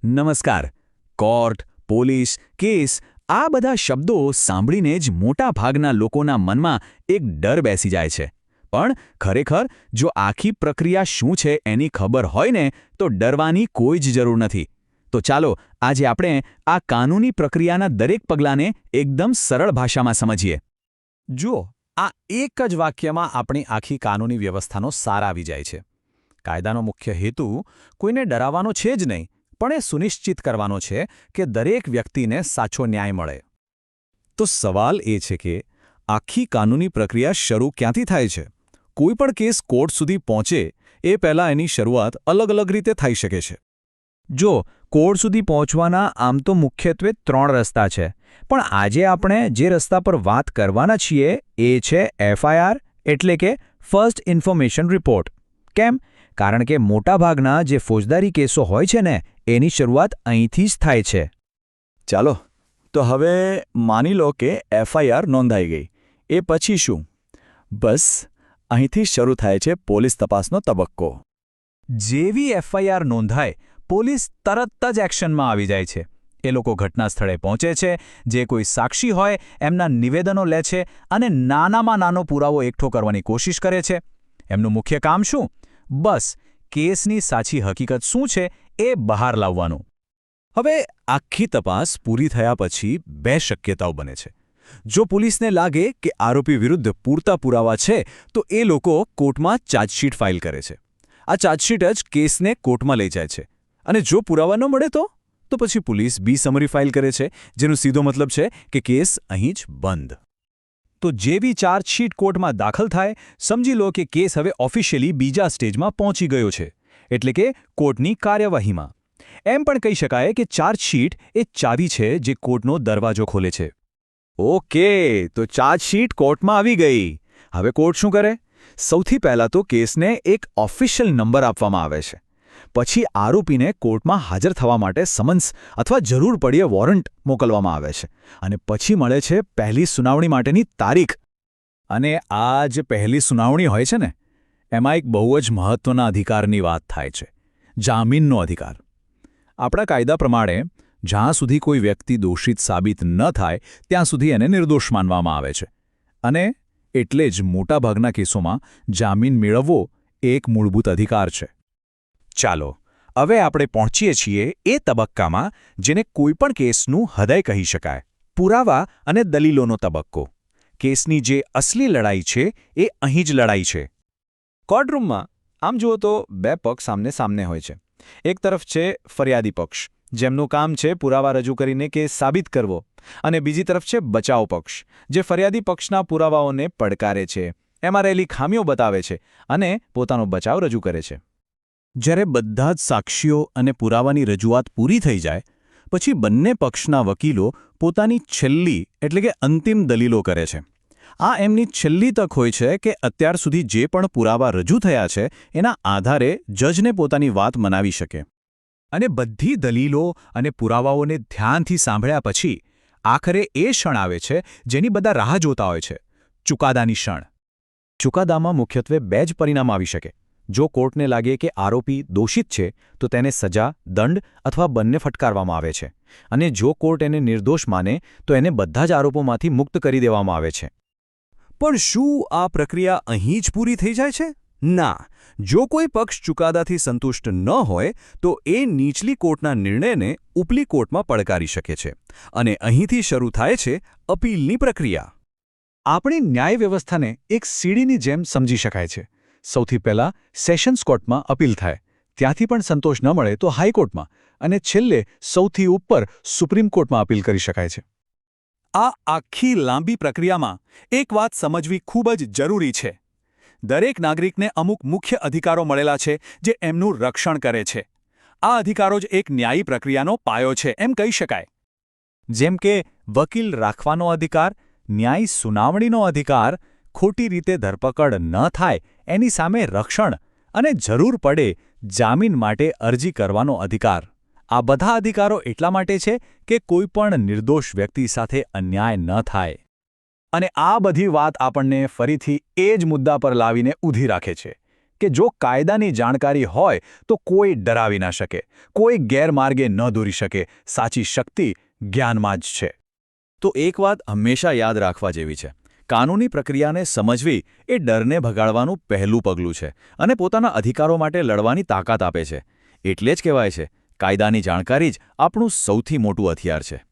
નમસ્કાર. Court, police, case આ બધા શબ્દો સાંભળીને જ મોટાભાગના લોકોના મનમાં એક ડર બેસી જાય છે. પણ ખરેખર જો આખી પ્રક્રિયા શું છે એની ખબર હોય ને તો ડરવાની કોઈ જ જરૂર નથી. તો ચાલો આજે આપણે આ કાનૂની પ્રક્રિયાના દરેક પગલાંને એકદમ સરળ ભાષામાં સમજીએ. જુઓ, આ એક જ વાક્યમાં આપણી આખી કાનૂની વ્યવસ્થાનો સાર આવી જાય છે. કાયદાનો મુખ્ય હેતુ કોઈને ડરાવવાનો છે જ નહીં, પણ એ સુનિશ્ચિત કરવાનો છે કે દરેક વ્યક્તિને સાચો ન્યાય મળે. તો સવાલ એ છે કે આખી કાનૂની પ્રક્રિયા શરૂ ક્યાંથી થાય છે? કોઈ પણ કેસ કોર્ટ સુધી પહોંચે એ પહેલાં એની શરૂઆત અલગ અલગ રીતે થઈ શકે છે. જો કોર્ટ સુધી પહોંચવાના આમ તો મુખ્યત્વે 3 રસ્તા છે, પણ આજે આપણે જે રસ્તા પર વાત કરવાના છીએ એ છે FIR, એટલે કે ફર્સ્ટ ઇન્ફોર્મેશન રિપોર્ટ. કેમ? કારણ કે મોટાભાગના જે ફોજદારી કેસો હોય છે ને એની શરૂઆત અહીંથી જ થાય છે. ચાલો, તો હવે માની લો કે FIR નોંધાઈ ગઈ. એ પછી શું? બસ અહીંથી શરૂ થાય છે પોલીસ તપાસનો તબક્કો. જેવી FIR નોંધાય, પોલીસ તરત જ એક્શનમાં આવી જાય છે. એ લોકો ઘટના સ્થળે પહોંચે છે, જે કોઈ સાક્ષી હોય એમના નિવેદનો લે છે અને નાનામાં નાનો પુરાવો એકઠો કરવાની કોશિશ કરે છે. એમનું મુખ્ય કામ શું? બસ કેસની સાચી હકીકત શું છે એ બહાર લાવવાનું. હવે આખી તપાસ પૂરી થયા પછી 2 શક્યતાઓ બને છે. જો પોલીસને લાગે કે આરોપી વિરુદ્ધ પૂરતા પુરાવા છે તો એ લોકો કોર્ટમાં ચાર્જશીટ ફાઇલ કરે છે. આ ચાર્જશીટ જ કેસને કોર્ટમાં લઈ જાય છે. અને જો પુરાવા ન મળે તો પછી પોલીસ બી સમરી ફાઇલ કરે છે, જેનો સીધો મતલબ છે કે કેસ અહીં જ બંધ. તો જેવી ચાર્જશીટ કોર્ટમાં દાખલ થાય, સમજી લો કે કેસ હવે ઓફિશિયલી બીજા સ્ટેજમાં પહોંચી ગયો છે, એટલે કે કોર્ટની કાર્યવાહીમાં. એમ પણ કહી શકાય કે ચાર્જશીટ એ ચાવી છે જે કોર્ટનો દરવાજો ખોલે છે. ઓકે, તો ચાર્જશીટ કોર્ટમાં આવી ગઈ. હવે કોર્ટ શું કરે? સૌથી પહેલાં તો કેસને એક ઓફિશિયલ નંબર આપવામાં આવે છે. પછી આરોપીને કોર્ટમાં હાજર થવા માટે સમન્સ અથવા જરૂર પડીએ વોરંટ મોકલવામાં આવે છે. અને પછી મળે છે પહેલી સુનાવણી માટેની તારીખ. અને આ જે પહેલી સુનાવણી હોય છે ને, એમાં એક બહુ જ મહત્વના અધિકારની વાત થાય છે: જામીનનો અધિકાર. આપણા કાયદા પ્રમાણે જ્યાં સુધી કોઈ વ્યક્તિ દોષિત સાબિત ન થાય ત્યાં સુધી એને નિર્દોષ માનવામાં આવે છે. અને એટલે જ મોટાભાગના કેસોમાં જામીન મેળવવો એક મૂળભૂત અધિકાર છે. ચાલો, હવે આપણે પહોંચીએ છીએ એ તબક્કામાં જેને કોઈપણ કેસનું હૃદય કહી શકાય: પુરાવા અને દલીલોનો તબક્કો. કેસની જે અસલી લડાઈ છે એ અહીં જ લડાઈ છે. કોર્ટરૂમમાં આમ જુઓ તો 2 પક્ષ સામને સામને હોય છે. એક તરફ છે ફરિયાદી પક્ષ, જેમનું કામ છે પુરાવા રજૂ કરીને કેસ સાબિત કરવો, અને બીજી તરફ છે બચાવ પક્ષ, જે ફરિયાદી પક્ષના પુરાવાઓને પડકારે છે, એમાં રહેલી ખામીઓ બતાવે છે અને પોતાનો બચાવ રજૂ કરે છે. જ્યારે બધા જ સાક્ષીઓ અને પુરાવાની રજૂઆત પૂરી થઈ જાય પછી બંને પક્ષના વકીલો પોતાની છેલ્લી એટલે કે અંતિમ દલીલો કરે છે. આ એમની છેલ્લી તક હોય છે કે અત્યાર સુધી જે પણ પુરાવા રજૂ થયા છે એના આધારે જજને પોતાની વાત મનાવી શકે. અને બધી દલીલો અને પુરાવાઓને ધ્યાનથી સાંભળ્યા પછી આખરે એ ક્ષણ આવે છે જેની બધા રાહ જોતા હોય છે: ચુકાદાની ક્ષણ. ચુકાદામાં મુખ્યત્વે 2 જ પરિણામ આવી શકે. જો કોર્ટને લાગે કે આરોપી દોષિત છે તો તેને સજા, દંડ અથવા બંને ફટકારવામાં આવે છે. અને જો કોર્ટ એને નિર્દોષ માને તો એને બધા જ આરોપોમાંથી મુક્ત કરી દેવામાં આવે છે. પણ શું આ પ્રક્રિયા અહીં જ પૂરી થઈ જાય છે? ના. જો કોઈ પક્ષ ચુકાદાથી સંતુષ્ટ ન હોય તો એ નીચલી કોર્ટના નિર્ણયને ઉપલી કોર્ટમાં પડકારી શકે છે. અને અહીંથી શરૂ થાય છે અપીલની પ્રક્રિયા. આપણી ન્યાય વ્યવસ્થાને એક સીડીની જેમ સમજી શકાય છે. સૌથી પહેલાં સેશન્સ કોર્ટમાં અપીલ થાય, ત્યાંથી પણ સંતોષ ન મળે તો હાઈકોર્ટમાં, અને છેલ્લે સૌથી ઉપર સુપ્રીમ કોર્ટમાં અપીલ કરી શકાય છે. આ આખી લાંબી પ્રક્રિયામાં એક વાત સમજવી ખૂબ જ જરૂરી છે. દરેક નાગરિકને અમુક મુખ્ય અધિકારો મળેલા છે જે એમનું રક્ષણ કરે છે. આ અધિકારો જ એક ન્યાયી પ્રક્રિયાનો પાયો છે એમ કહી શકાય. જેમ કે વકીલ રાખવાનો અધિકાર, ન્યાયી સુનાવણીનો અધિકાર, ખોટી રીતે ધરપકડ ન થાય એની સામે રક્ષણ, અને જરૂર પડે જામીન માટે અરજી કરવાનો અધિકાર. આ બધા અધિકારો એટલા માટે છે કે કોઈ પણ નિર્દોષ વ્યક્તિ સાથે અન્યાય ન થાય. અને આ બધી વાત આપણને ફરીથી એ જ મુદ્દા પર લાવીને ઊભી રાખે છે કે જો કાયદાની જાણકારી હોય તો કોઈ ડરાવી ના શકે, કોઈ ગેરમાર્ગે ન દોરી શકે. સાચી શક્તિ જ્ઞાનમાં જ છે. તો એક વાત હંમેશા યાદ રાખવા જેવી છે. કાનૂની પ્રક્રિયાને સમજવી એ ડરને ભગાડવાનું પહેલું પગલું છે અને પોતાના અધિકારો માટે લડવાની તાકાત આપે છે. એટલે જ કહેવાય છે, કાયદાની જાણકારી જ આપણું સૌથી મોટું હથિયાર છે.